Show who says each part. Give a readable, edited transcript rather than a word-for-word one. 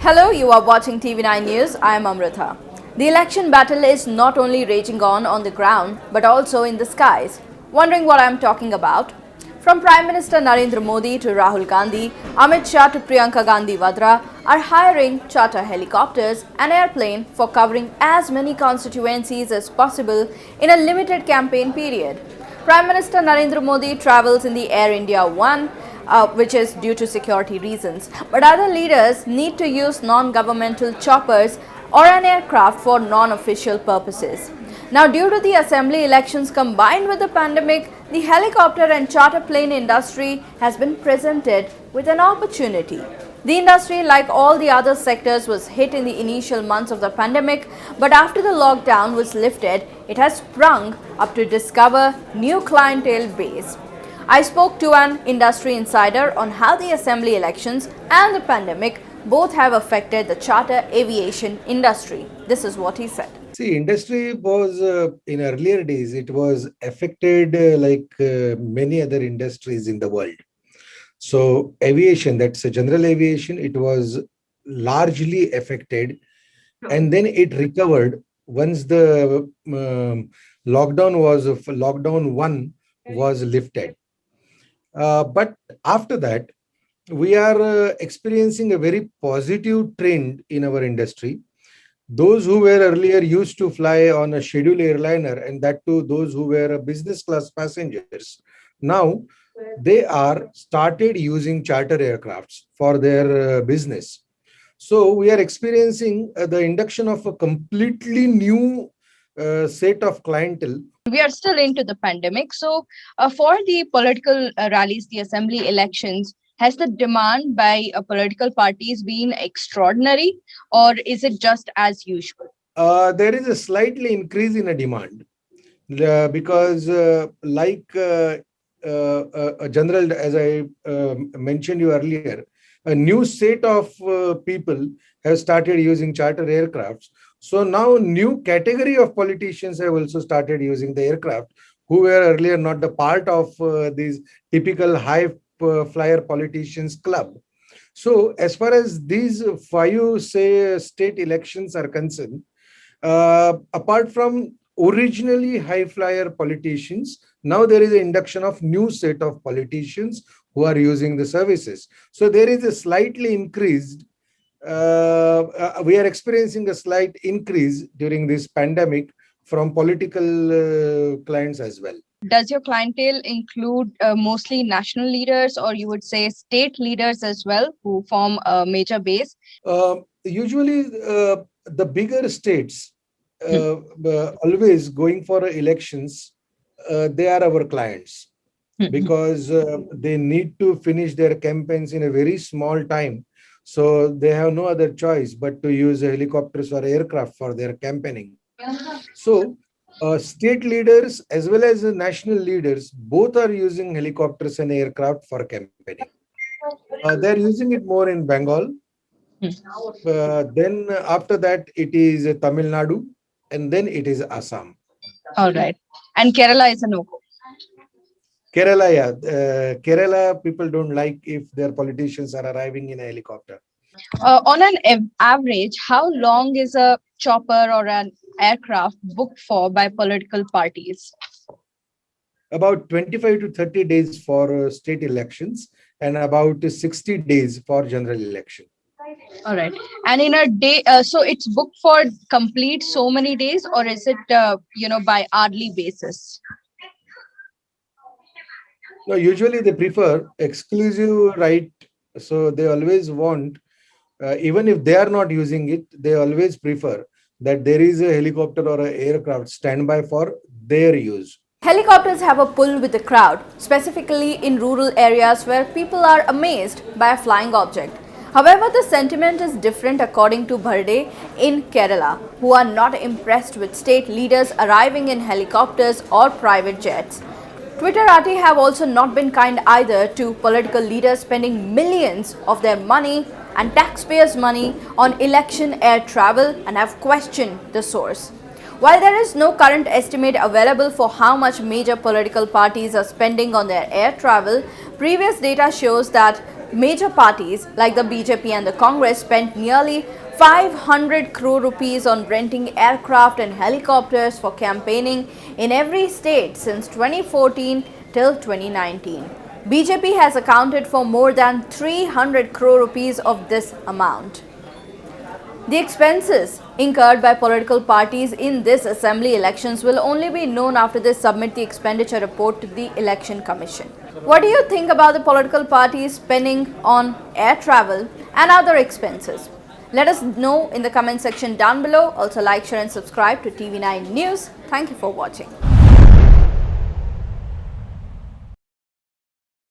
Speaker 1: Hello, you are watching TV9 News. I am Amrita. The election battle is not only raging on the ground but also in the skies. Wondering what I am talking about? From Prime Minister Narendra Modi to Rahul Gandhi, Amit Shah to Priyanka Gandhi Vadra are hiring charter helicopters and airplane for covering as many constituencies as possible in a limited campaign period. Prime Minister Narendra Modi travels in the Air India One, which is due to security reasons. But other leaders need to use non-governmental choppers or an aircraft for non-official purposes. Now, due to the assembly elections combined with the pandemic, the helicopter and charter plane industry has been presented with an opportunity. The industry, like all the other sectors, was hit in the initial months of the pandemic, but after the lockdown was lifted, it has sprung up to discover new clientele base. I spoke to an industry insider on how the assembly elections and the pandemic both have affected the charter aviation industry. This is what he said.
Speaker 2: See, industry was in earlier days, it was affected like many other industries in the world. So aviation, that's a general aviation, it was largely affected and then it recovered once the lockdown one was lifted. But after that, we are experiencing a very positive trend in our industry. Those who were earlier used to fly on a scheduled airliner, and that too those who were business class passengers, now they are started using charter aircrafts for their business. So we are experiencing the induction of a completely new set of clientele.
Speaker 1: We are still into the pandemic. So, for the political rallies, the assembly elections, has the demand by political parties been extraordinary, or is it just as usual?
Speaker 2: There is a slightly increase in a demand because a general, as I mentioned you earlier, a new set of people have started using charter aircrafts. So now new category of politicians have also started using the aircraft who were earlier not the part of these typical high flyer politicians club. So as far as these five state elections are concerned, apart from originally high flyer politicians, now there is an induction of new set of politicians who are using the services. So there is a slightly increased, we are experiencing a slight increase during this pandemic from political clients as well.
Speaker 1: Does your clientele include mostly national leaders, or you would say state leaders as well, who form a major base?
Speaker 2: Usually, the bigger states always going for elections, they are our clients because they need to finish their campaigns in a very small time. So they have no other choice but to use helicopters or aircraft for their campaigning. So state leaders as well as national leaders both are using helicopters and aircraft for campaigning. They're using it more in Bengal. Then after that, it is Tamil Nadu, and then it is Assam.
Speaker 1: All right. And Kerala is a no-go.
Speaker 2: Kerala, yeah. Kerala, people don't like if their politicians are arriving in a helicopter.
Speaker 1: On an average, how long is a chopper or an aircraft booked for by political parties?
Speaker 2: About 25 to 30 days for state elections and about 60 days for general election.
Speaker 1: All right. And in a day, so it's booked for complete so many days, or is it, by hourly basis?
Speaker 2: No, usually they prefer exclusive right. So they always want, even if they are not using it, they always prefer that there is a helicopter or an aircraft standby for their use. Helicopters have a pull with the crowd, specifically in rural areas where people are amazed by a flying object. However, the sentiment is different according to Bharde in Kerala, who are not impressed with state leaders arriving in helicopters or private jets. Twitterati have also not been kind either to political leaders spending millions of their money and taxpayers' money on election air travel and have questioned the source. While there is no current estimate available for how much major political parties are spending on their air travel, previous data shows that
Speaker 1: Major parties like the BJP and the Congress spent nearly 500 crore rupees on renting aircraft and helicopters for campaigning in every state since 2014 till 2019. BJP has accounted for more than 300 crore rupees of this amount. The expenses incurred by political parties in this assembly elections will only be known after they submit the expenditure report to the Election Commission. What do you think about the political parties spending on air travel and other expenses? Let us know in the comment section down below. Also like, share and subscribe to TV9 News. Thank you for watching.